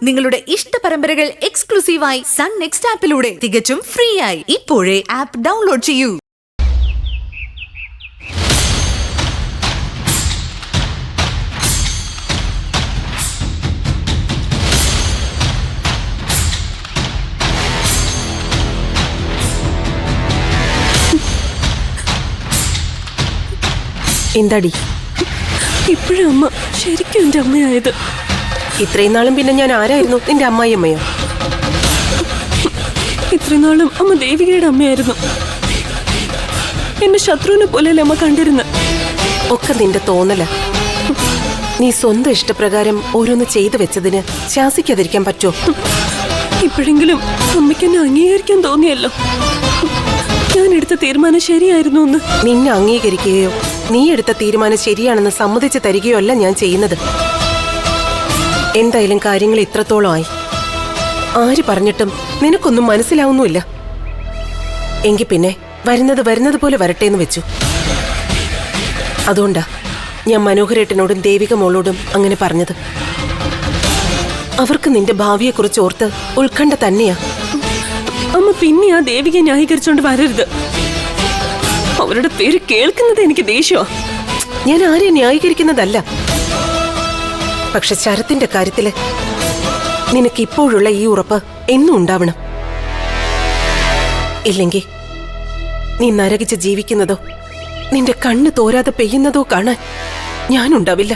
നിങ്ങളുടെ ഇഷ്ട പരമ്പരകൾ എക്സ്ക്ലൂസീവായി സൺ നെക്സ്റ്റ് ആപ്പിലൂടെ തികച്ചും ഫ്രീ ആയി ഇപ്പോഴേ ആപ്പ് ഡൗൺലോഡ് ചെയ്യൂ. എന്താടി ഇപ്പോഴും അമ്മ ശരിക്കും എന്റെ അമ്മയായത്? ഇത്രയും നാളും പിന്നെ ഞാൻ ആരായിരുന്നു? നിന്റെ അമ്മായിയമ്മയോ? ഇത്രയും നാളും അമ്മ ദേവികയുടെ അമ്മയായിരുന്നു. എന്നെ ശത്രുവിനെ പോലെയല്ലേ അമ്മ കണ്ടിരുന്നത്? ഒക്കെ നിന്റെ തോന്നല. നീ സ്വന്തം ഇഷ്ടപ്രകാരം ഓരോന്ന് ചെയ്തു വെച്ചതിന് ശാസിക്കാതിരിക്കാൻ പറ്റുമോ? ഇപ്പോഴെങ്കിലും അമ്മയ്ക്ക് എന്നെ അംഗീകരിക്കാൻ തോന്നിയല്ലോ. ഞാൻ എടുത്ത തീരുമാനം ശരിയായിരുന്നു എന്ന്. നിന്നെ അംഗീകരിക്കുകയോ നീ എടുത്ത തീരുമാനം ശരിയാണെന്ന് സമ്മതിച്ച് തരികയോ അല്ല ഞാൻ ചെയ്യുന്നത്. എന്തായാലും കാര്യങ്ങൾ ഇത്രത്തോളമായി. ആര് പറഞ്ഞിട്ടും നിനക്കൊന്നും മനസ്സിലാവുന്നുമില്ല. എങ്കിൽ പിന്നെ വരുന്നത് പോലെ വരട്ടെ എന്ന് വെച്ചു. അതുകൊണ്ടാ ഞാൻ മനോഹരേട്ടനോടും ദേവിക മോളോടും അങ്ങനെ പറഞ്ഞത്. അവർക്ക് നിന്റെ ഭാവിയെക്കുറിച്ച് ഓർത്ത് ഉത്കണ്ഠ തന്നെയാ. അമ്മ പിന്നെ ആ ദേവികയെ ന്യായീകരിച്ചോണ്ട് വരരുത്. അവരുടെ പേര് കേൾക്കുന്നത് എനിക്ക് ദേഷ്യമാ. ഞാൻ ആരെയും ന്യായീകരിക്കുന്നതല്ല. പക്ഷെ ശരത്തിന്റെ കാര്യത്തില് നിനക്ക് ഇപ്പോഴുള്ള ഈ ഉറപ്പ് എന്നും ഉണ്ടാവണം. ഇല്ലെങ്കിൽ നീ നരകിച്ച് ജീവിക്കുന്നതോ നിന്റെ കണ്ണ് തോരാതെ പെയ്യുന്നതോ കാണാൻ ഞാനുണ്ടാവില്ല.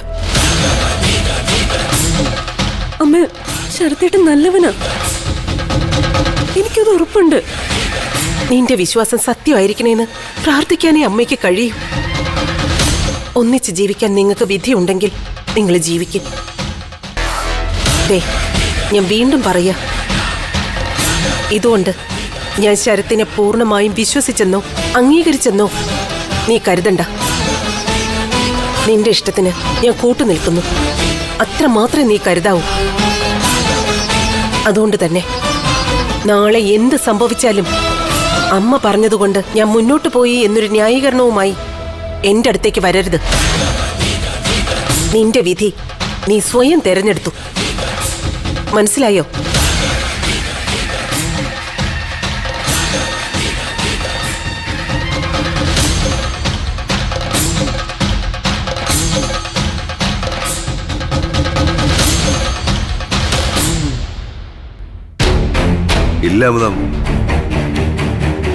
അമ്മ, ശരത്തേട്ടൻ നല്ലവനാ, എനിക്കത് ഉറപ്പുണ്ട്. നിന്റെ വിശ്വാസം സത്യമായിരിക്കണേന്ന് പ്രാർത്ഥിക്കാനേ അമ്മയ്ക്ക് കഴിയും. ഒന്നിച്ച് ജീവിക്കാൻ നിങ്ങൾക്ക് വിധിയുണ്ടെങ്കിൽ നിങ്ങൾ ജീവിക്കും. ഞാൻ വീണ്ടും പറയാ, ഇതുകൊണ്ട് ഞാൻ ശരത്തിനെ പൂർണ്ണമായും വിശ്വസിച്ചെന്നോ അംഗീകരിച്ചെന്നോ നീ കരുതണ്ട. നിന്റെ ഇഷ്ടത്തിന് ഞാൻ കൂട്ടുനിൽക്കുന്നു, അത്ര മാത്രമേ നീ കരുതാവൂ. അതുകൊണ്ട് തന്നെ നാളെ എന്ത് സംഭവിച്ചാലും അമ്മ പറഞ്ഞതുകൊണ്ട് ഞാൻ മുന്നോട്ട് പോയി എന്നൊരു ന്യായീകരണവുമായി എന്റെ അടുത്തേക്ക് വരരുത്. നിന്റെ വിധി നീ സ്വയം തെരഞ്ഞെടുത്തു. മനസ്സിലായോ? ഇല്ല അബുദം,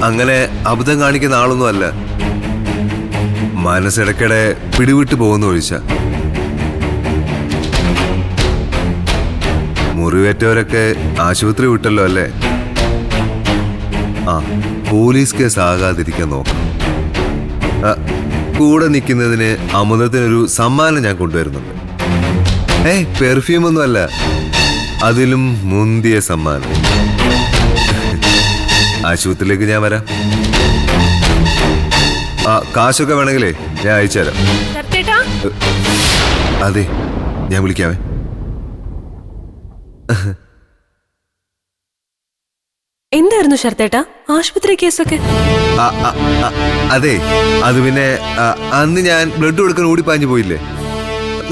അങ്ങനെ അബുദം കാണിക്കുന്ന ആളൊന്നും അല്ല. മനസ്സിടയ്ക്കിടെ പിടിവിട്ട് പോകുന്ന ഒഴിച്ച. മുറിവേറ്റവരൊക്കെ ആശുപത്രി വിട്ടല്ലോ അല്ലേ? ആ, പോലീസ് കേസ് ആകാതിരിക്കാൻ നോക്കണം. കൂടെ നിൽക്കുന്നതിന് അമുദത്തിനൊരു സമ്മാനം ഞാൻ കൊണ്ടുവരുന്നുണ്ട്. പെർഫ്യൂം ഒന്നും അല്ല, അതിലും മുന്തിയ സമ്മാനം. ആശുപത്രിയിലേക്ക് ഞാൻ വരാം. കാശൊക്കെ വേണമെങ്കിലേ ഞാൻ അയച്ചുതരാം. അതെ, ഞാൻ വിളിക്കാവേ. എന്തായിരുന്നു ശരത്തേട്ടാ ആശുപത്രി കേസൊക്കെ? അതെ, അത് പിന്നെ അന്ന് ഞാൻ ബ്ലഡ് കൊടുക്കാൻ ഓടിപ്പാഞ്ഞു പോയില്ലേ,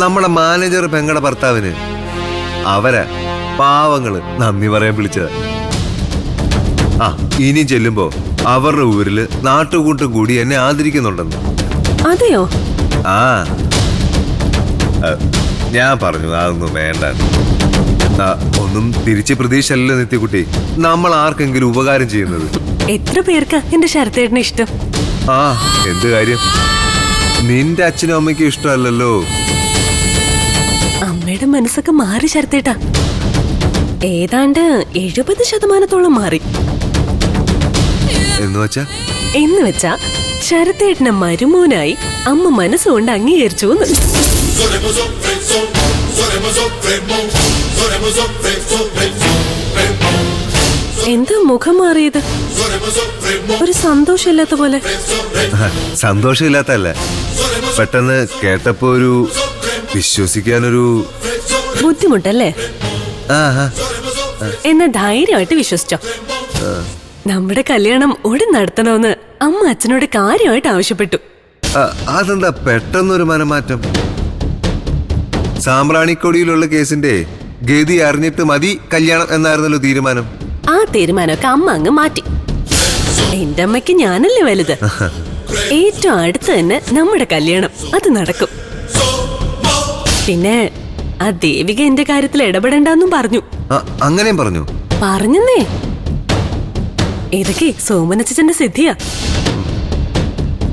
നമ്മുടെ മാനേജർ പെങ്ങളുടെ ഭർത്താവിന്. അവരാ പാവങ്ങള് നന്ദി പറയാൻ വിളിച്ചത്. ഇനി ചെല്ലുമ്പോ അവരുടെ ഊരില് നാട്ടുകൂട്ടും കൂടി എന്നെ ആദരിക്കുന്നുണ്ടെന്ന്. അതെയോ? ഞാൻ പറഞ്ഞു അതൊന്നും വേണ്ട. ഒന്നും തിരിച്ച് പ്രതീക്ഷയല്ലോ നിത്യക്കുട്ടി, നമ്മൾ ആർക്കെങ്കിലും ഉപകാരം ചെയ്യുന്നത്. എത്ര പേർക്ക് എന്റെ ശരത്തേട്ടനെ ഇഷ്ടം? എന്ത് കാര്യം, നിന്റെ അച്ഛനും അമ്മയ്ക്കും ഇഷ്ടമല്ലല്ലോ. അമ്മയുടെ മനസ്സൊക്കെ മാറി ശരത്തേട്ടാ, ഏതാണ്ട് 70% മാറി. എന്ന് വെച്ചാ ശരത്തേട്ടനെ മരുമോനായി അമ്മ മനസ്സുകൊണ്ട് അംഗീകരിച്ചു. എന്താ മുഖം മാറിയത്? ഒരു സന്തോഷമില്ലാത്ത പോലെ. സന്തോഷമില്ലാത്തല്ല, പെട്ടെന്ന് കേട്ടപ്പോ ഒരു വിശ്വസിക്കാനൊരു ബുദ്ധിമുട്ടല്ലേ? എന്നാ ധൈര്യമായിട്ട് വിശ്വസിച്ചോ. നമ്മുടെ കല്യാണം ഉടൻ നടത്തണമെന്ന് അമ്മ അച്ഛനോട് കാര്യമായിട്ട് ആവശ്യപ്പെട്ടു. അതെന്താ പെട്ടെന്നൊരു മനമാറ്റം? സാമ്പ്രാണിക്കൊടിയിലുള്ള കേസിന്റെ ഗതി അറിഞ്ഞിട്ട് മതി കല്യാണം എന്നായിരുന്നല്ലോ തീരുമാനം. ആ തീരുമാനമൊക്കെ അമ്മ അങ്ങ് മാറ്റി. എന്റെ അമ്മയ്ക്ക് ഞാനല്ലേ വലുത്. ഏറ്റവും അടുത്ത് തന്നെ നമ്മുടെ കല്യാണം അത് നടക്കും. പിന്നെ ആ ദേവിക എന്റെ കാര്യത്തിൽ ഇടപെടണ്ടെന്നും പറഞ്ഞു. അങ്ങനെയും പറഞ്ഞു? പറഞ്ഞെന്നേ. ഇതൊക്കെ സോമനച്ചന്റെ സിദ്ധിയാ.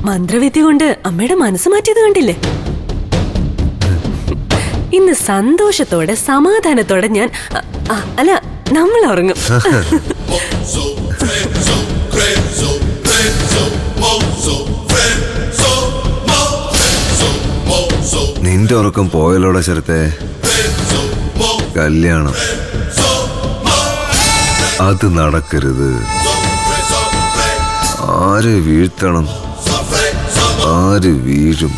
മന്ത്രവിദ്യ കൊണ്ട് അമ്മയുടെ മനസ്സ് മാറ്റിയത് കണ്ടില്ലേ? ഇന്ന് സന്തോഷത്തോടെ സമാധാനത്തോടെ ഞാൻ അല്ല നമ്മൾ ഉറങ്ങും. നിന്റെ ഉറക്കം പോയല്ലോടെ ശരത്തെ. കല്യാണം അത് നടക്കരുത്. ആര് വീഴ്ത്തണം, ആര് വീഴും?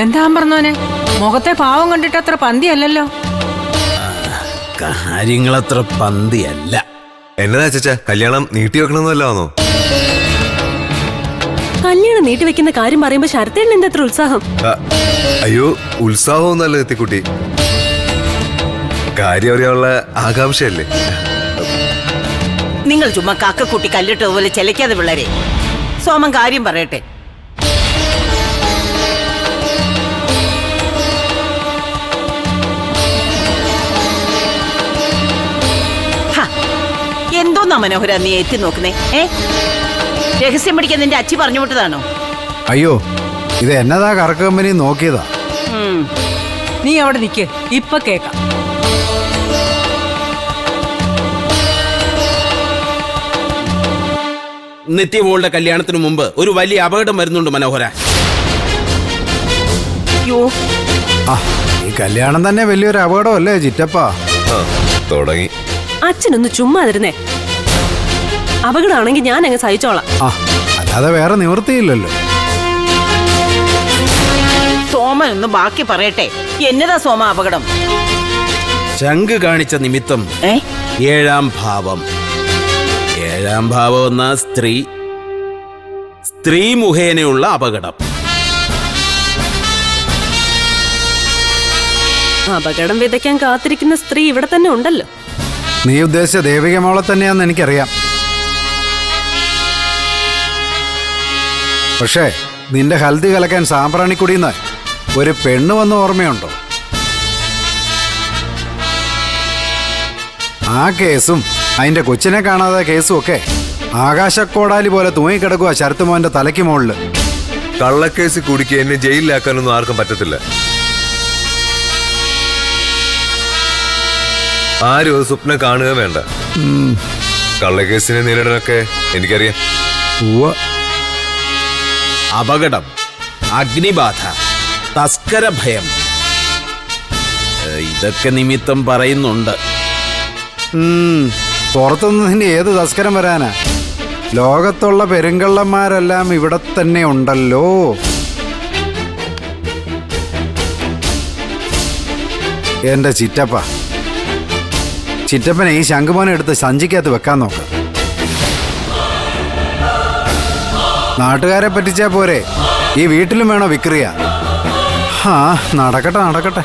എന്താ പറഞ്ഞോനെ, മുഖത്തെ പാവം കണ്ടിട്ട് അത്ര പന്തിയല്ലല്ലോ. കാര്യങ്ങളത്ര പന്തിയല്ല. എന്നതാ ചേച്ചാ, കല്യാണം നീട്ടി വെക്കണമെന്നല്ലാന്നോ? കല്യാണം നീട്ടി വെക്കുന്ന കാര്യം പറയുമ്പോ ശരത്തേണ്ണ എന്താ അത്ര ഉത്സാഹം? അയ്യോ, ഉത്സാഹമൊന്നല്ല എത്തിക്കുട്ടി, കാര്യം അറിയാനുള്ള ആകാംക്ഷയല്ലേ. നിങ്ങൾ ചുമ്മാ കാക്കക്കുട്ടി കല്ലിട്ടതുപോലെ ചെലക്കാതെ പിള്ളേരെ. സോമൻ കാര്യം പറയട്ടെ. എന്തോന്നാ മനോഹര നീ എത്തി നോക്കുന്നേ? രഹസ്യം പിടിക്കാൻ നിന്റെ അച്ഛി പറഞ്ഞു വിട്ടതാണോ? അയ്യോ, ഇത് എന്നതാ കറക്ക് കമ്പനി നോക്കിയതാ. നീ അവിടെ നിൽക്ക്, ഇപ്പൊ കേക്കാം. നിത്യമോളുടെ കല്യാണത്തിന് മുമ്പ് ഒരു വലിയ അപകടം വരുന്നുണ്ട് മനോഹര. ഈ കല്യാണം തന്നെ വലിയൊരു അപകടമല്ലേ ചിറ്റപ്പ? തുടങ്ങി. അച്ഛനൊന്ന് ചുമ്മാതിരുന്നേ. അപകടമാണെങ്കിൽ ഞാൻ അങ്ങ് സഹിച്ചോളാം. അല്ലാതെ വേറെ നിവൃത്തിയില്ലല്ലോ. സോമൻ ഒന്ന് ബാക്കി പറയട്ടെ. എന്നതാ സോമ അപകടം? ശംഖ് കാണിച്ച നിമിത്തം 7-ാം ഭാവം. 7-ാം ഭാവം എന്ന സ്ത്രീ മുഖേനയുള്ള അപകടം. അപകടം വിതയ്ക്കാൻ കാത്തിരിക്കുന്ന സ്ത്രീ ഇവിടെ തന്നെ ഉണ്ടല്ലോ. നീ ഉദ്ദേശിച്ച ദേവിക മോളെ തന്നെയാന്ന് എനിക്കറിയാം. പക്ഷേ നിന്റെ ഹൽദി കലക്കാൻ സാമ്പ്രാണിക്കുടിന്ന് ഒരു പെണ്ണ് വന്ന ഓർമ്മയുണ്ടോ? ആ കേസും അതിന്റെ കൊച്ചിനെ കാണാതെ കേസും ഒക്കെ ആകാശക്കോടാലി പോലെ തൂങ്ങിക്കിടക്കുക ശരത്ത് മോന്റെ തലയ്ക്ക് മുകളില്. കള്ളക്കേസ് കുടുക്കി എന്നെ ജയിലിലാക്കാനൊന്നും ആർക്കും പറ്റത്തില്ല. ആരും അത് സ്വപ്നം കാണുക വേണ്ട. കള്ളക്കേസിനെ നേരിടാനൊക്കെ എനിക്കറിയാം. അപകടം, അഗ്നിബാധ, തസ്കര ഭയം, ഇതൊക്കെ നിമിത്തം പറയുന്നുണ്ട്. പുറത്തുനിന്ന് നിന്റെ ഏത് തസ്കരം വരാനാ? ലോകത്തുള്ള പെരുങ്കള്ളന്മാരെല്ലാം ഇവിടെ തന്നെ ഉണ്ടല്ലോ. എന്റെ ചിറ്റപ്പനെ ഈ ശംഖുമോനെ എടുത്ത് സഞ്ചിക്കകത്ത് വെക്കാൻ നോക്ക്. നാട്ടുകാരെ പറ്റിച്ചാ പോരെ, ഈ വീട്ടിലും വേണോ വിക്രിയ? നടക്കട്ടെ.